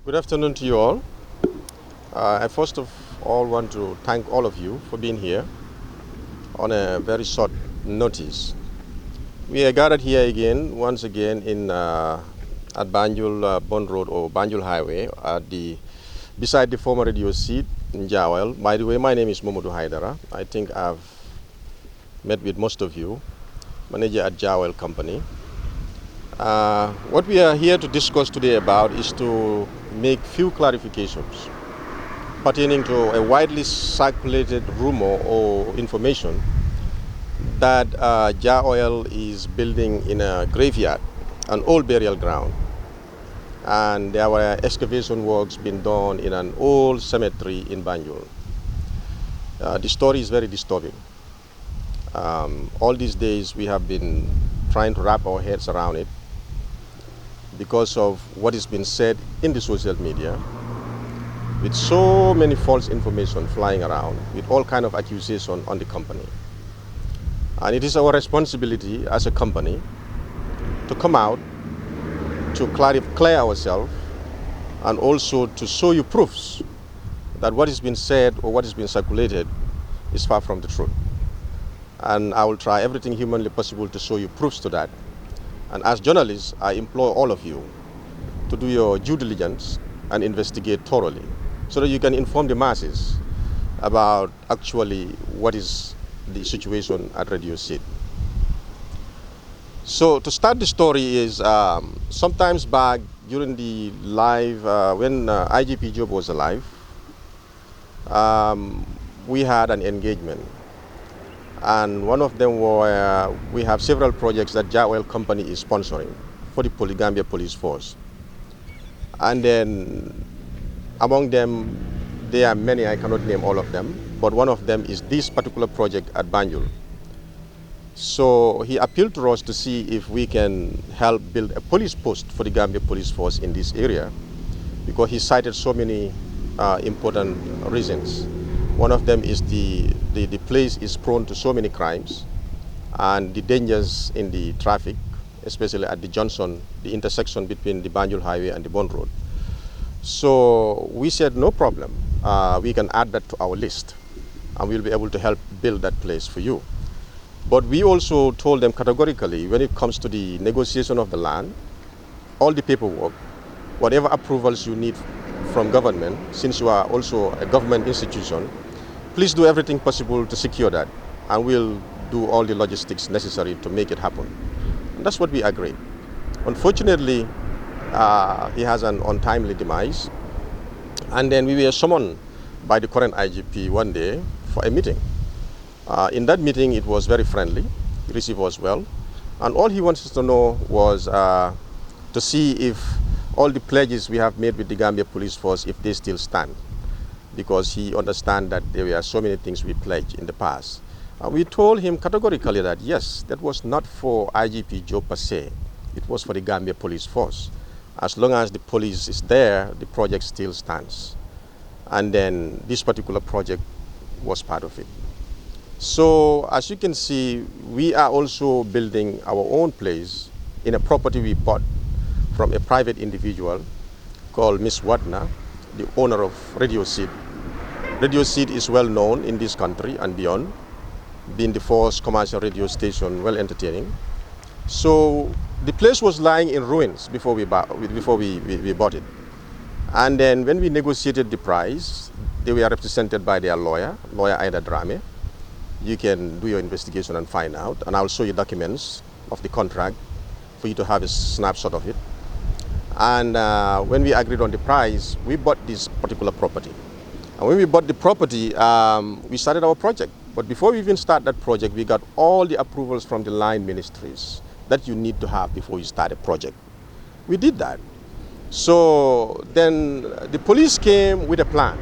Good afternoon to you all. I first of all want to thank all of you for being here on a very short notice. We are gathered here again, once again, at Banjul Bond Road or Banjul Highway, beside the former radio seat in Jawel. By the way, my name is Momodu Haidara. I think I've met with most of you, manager at Jawel Company. What we are here to discuss today about is to make few clarifications pertaining to a widely circulated rumor or information that Jar Oil is building in a graveyard, an old burial ground. And there were excavation works being done in an old cemetery in Banjul. The story is very disturbing. All these days we have been trying to wrap our heads around it because of what has been said in the social media, with so many false information flying around, with all kinds of accusations on the company. And it is our responsibility as a company to come out, to clear ourselves, and also to show you proofs that what has been said or what has been circulated is far from the truth. And I will try everything humanly possible to show you proofs to that. And as journalists, I implore all of you to do your due diligence and investigate thoroughly so that you can inform the masses about actually what is the situation at Radio Seed. So to start the story is sometimes back during the live, when IGP Job was alive, we had an engagement. And one of them were, we have several projects that Jar Oil Company is sponsoring for the Gambia Police Force. And then among them, there are many, I cannot name all of them, but one of them is this particular project at Banjul. So he appealed to us to see if we can help build a police post for the Gambia Police Force in this area, because he cited so many important reasons. One of them is the place is prone to so many crimes and the dangers in the traffic, especially at the junction, the intersection between the Banjul Highway and the Bond Road. So we said, no problem, we can add that to our list and we'll be able to help build that place for you. But we also told them categorically, when it comes to the negotiation of the land, all the paperwork, whatever approvals you need from government, since you are also a government institution, please do everything possible to secure that, and we'll do all the logistics necessary to make it happen. And that's what we agreed. Unfortunately, he has an untimely demise, and then we were summoned by the current IGP one day for a meeting. In that meeting, it was very friendly. He received us well, and all he wanted to know was to see if all the pledges we have made with the Gambia Police Force, if they still stand, because he understands that there were so many things we pledged in the past. We told him categorically that yes, that was not for IGP Joe per se, it was for the Gambia Police Force. As long as the police is there, the project still stands. And then this particular project was part of it. So as you can see, we are also building our own place in a property we bought from a private individual called Miss Wadna, the owner of Radio Seed. Radio Seed is well known in this country and beyond, being the first commercial radio station, well entertaining. So the place was lying in ruins before we bought it. And then when we negotiated the price, they were represented by their lawyer Aida Drame. You can do your investigation and find out, and I'll show you documents of the contract for you to have a snapshot of it. And when we agreed on the price, we bought this particular property. And when we bought the property, we started our project. But before we even start that project, we got all the approvals from the line ministries that you need to have before you start a project. We did that. So then the police came with a plan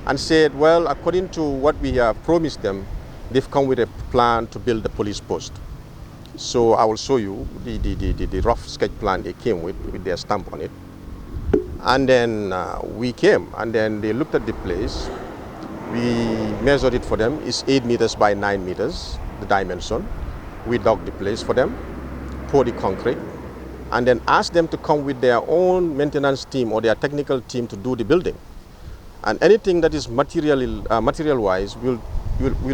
and said, well, according to what we have promised them, they've come with a plan to build a police post. So I will show you the rough sketch plan they came with their stamp on it. And then we came, and then they looked at the place. We measured it for them. It's 8 meters by 9 meters, the dimension. We dug the place for them, poured the concrete, and then ask them to come with their own maintenance team or their technical team to do the building. And anything that is material-wise, we'll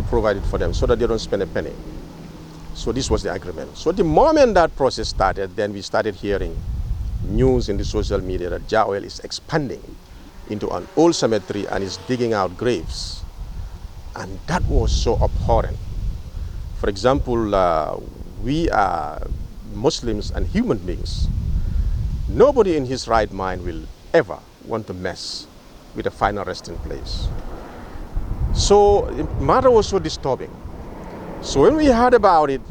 provide it for them so that they don't spend a penny. So this was the agreement. So the moment that process started, then we started hearing news in the social media that Jawel is expanding into an old cemetery and is digging out graves. And that was so abhorrent. For example, we are Muslims and human beings. Nobody in his right mind will ever want to mess with a final resting place. So the matter was so disturbing. So when we heard about it,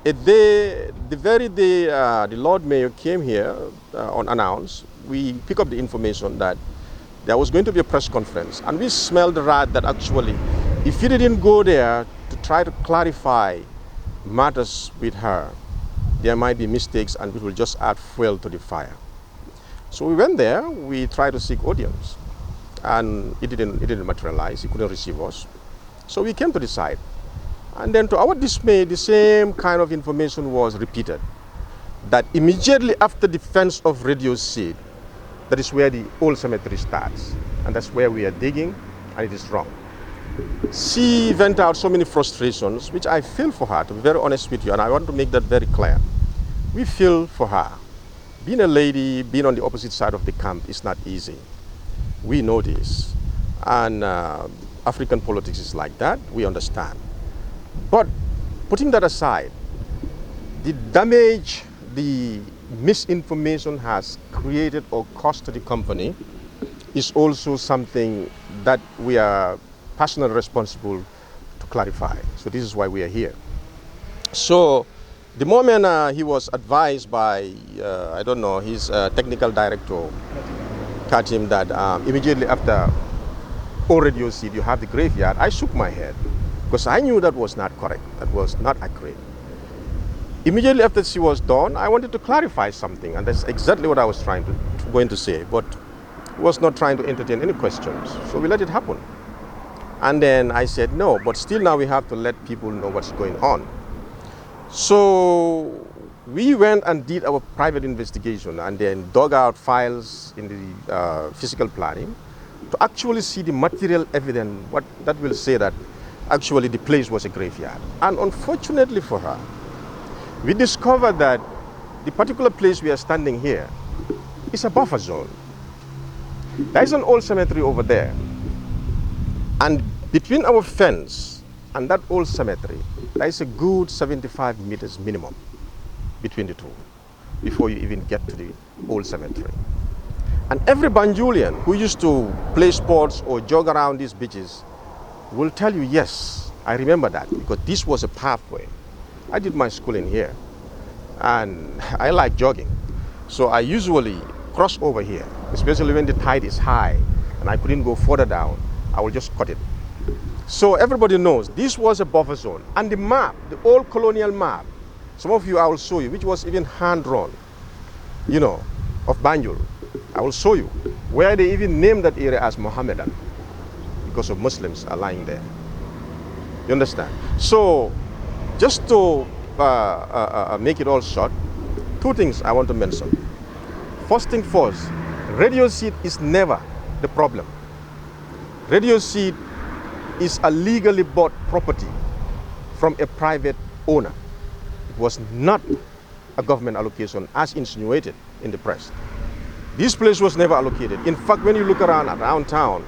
the very day the Lord Mayor came here unannounced, we picked up the information that there was going to be a press conference, and we smelled the rat that actually, if he didn't go there to try to clarify matters with her, there might be mistakes and it will just add fuel to the fire. So we went there, we tried to seek audience, and it didn't materialize. He couldn't receive us. So we came to the site. And then to our dismay, the same kind of information was repeated. That immediately after the fence of Radio Seed, that is where the old cemetery starts. And that's where we are digging, and it is wrong. She vented out so many frustrations, which I feel for her, to be very honest with you, and I want to make that very clear. We feel for her. Being a lady, being on the opposite side of the camp is not easy. We know this. And African politics is like that, we understand. But putting that aside, the damage the misinformation has created or caused to the company is also something that we are personally responsible to clarify. So this is why we are here. So the moment he was advised by, I don't know, his technical director, Katim, that immediately after all Radio Seed, you have the graveyard, I shook my head because I knew that was not correct, that was not accurate. Immediately after she was done, I wanted to clarify something, and that's exactly what I was going to say, but was not trying to entertain any questions. So we let it happen. And then I said, no, but still now we have to let people know what's going on. So we went and did our private investigation and then dug out files in the physical planning to actually see the material evidence that will say that actually the place was a graveyard. And unfortunately for her, we discovered that the particular place we are standing here is a buffer zone. There is an old cemetery over there. And between our fence and that old cemetery, there is a good 75 meters minimum between the two before you even get to the old cemetery. And every Banjulian who used to play sports or jog around these beaches will tell you, yes, I remember that, because this was a pathway. I did my schooling here, and I like jogging. So I usually cross over here, especially when the tide is high and I couldn't go further down. I will just cut it. So everybody knows this was a buffer zone. And the map, the old colonial map, some of you I will show you, which was even hand-drawn, you know, of Banjul. I will show you where they even named that area as Mohammedan because of Muslims are lying there. You understand? So just to make it all short, two things I want to mention. First thing first, Radio Seed is never the problem. Radio Seed is a legally bought property from a private owner. It was not a government allocation as insinuated in the press. This place was never allocated. In fact, when you look around town,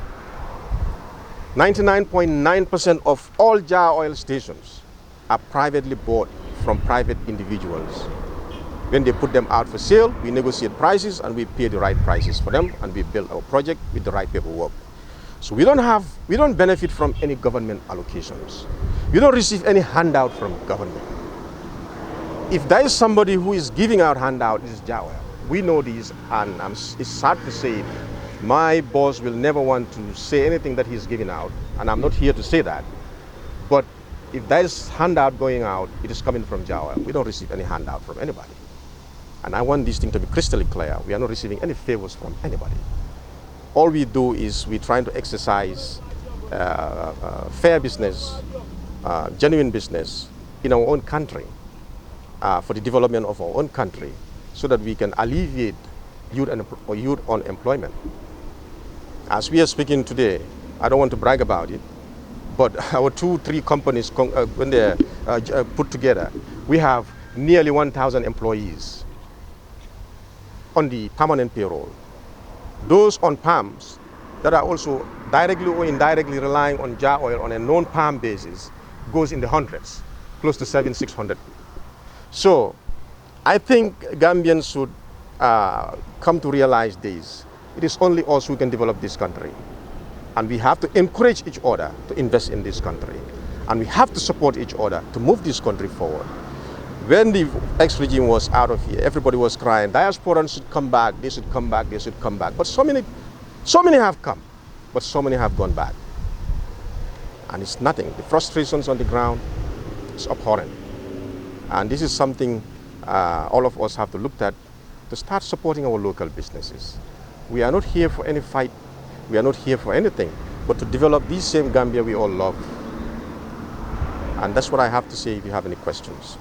99.9% of all jar oil stations are privately bought from private individuals. When they put them out for sale, we negotiate prices and we pay the right prices for them, and we build our project with the right paperwork. So we don't benefit from any government allocations. We don't receive any handout from government. If there is somebody who is giving out handout, it is Jawel. We know this, and it's sad to say, my boss will never want to say anything that he's giving out, and I'm not here to say that. But if there is handout going out, it is coming from Jawel. We don't receive any handout from anybody. And I want this thing to be crystal clear. We are not receiving any favors from anybody. All we do is we're trying to exercise fair business, genuine business in our own country, for the development of our own country, so that we can alleviate youth unemployment. As we are speaking today, I don't want to brag about it, but our 2-3 companies, when they're put together, we have nearly 1,000 employees on the permanent payroll. Those on PAMs that are also directly or indirectly relying on jar oil on a non-PAM basis goes in the hundreds, close to 600. So I think Gambians should come to realize this. It is only us who can develop this country. And we have to encourage each other to invest in this country. And we have to support each other to move this country forward. When the ex-regime was out of here, everybody was crying, diasporans should come back, they should come back, they should come back. But so many have come, but so many have gone back. And it's nothing. The frustrations on the ground is abhorrent. And this is something all of us have to look at to start supporting our local businesses. We are not here for any fight. We are not here for anything, but to develop this same Gambia we all love. And that's what I have to say if you have any questions.